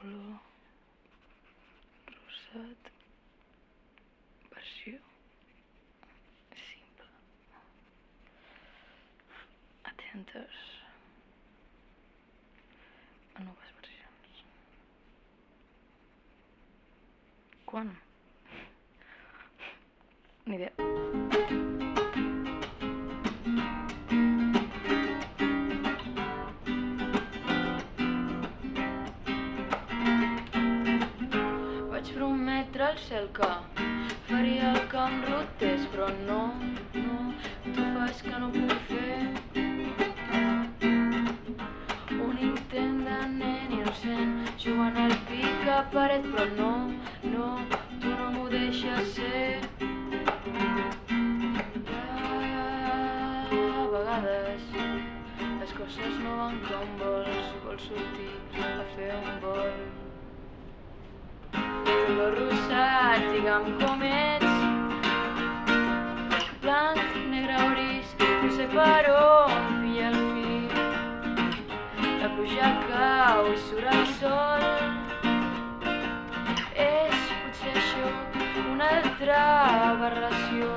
color rosat, versió simple. Atentes a noves versions. Quan? Ni idea. Vaig prometre al cel que faria el que em rotés, però no, tu fas que no puc fer. Un intent de nen innocent, jugant al pica-paret, però no, tu no m'ho deixes ser. A vegades les coses no van com vols sortir a fer un vol. Color rosat, digue'm com ets, blanc, negre o gris, no sé per on pilla el fil. La pluja cau i surt el sol, és potser això una altra aberració.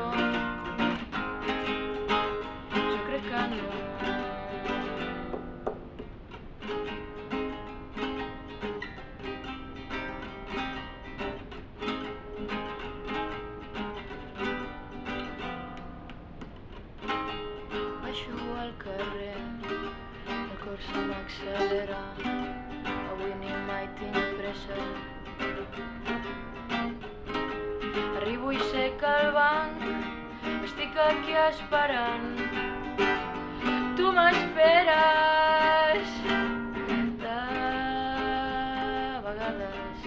Jo crec que no. Baixo al carrer, el cor se m'accelera, avui ni mai tinc pressa. Arribo i sec al banc, estic aquí esperant, tu m'esperes. De vegades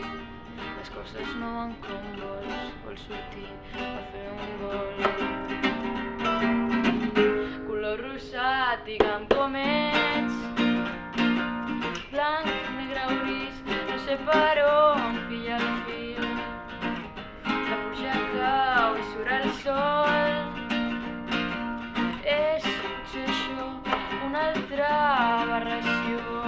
les coses no van com vols sortir a fer un gol. Color rosat, digue'm com ets, blanc, negre o gris, no sé per on pilla el fil. La pluja cau i surt el sol, és potser això una altra aberració.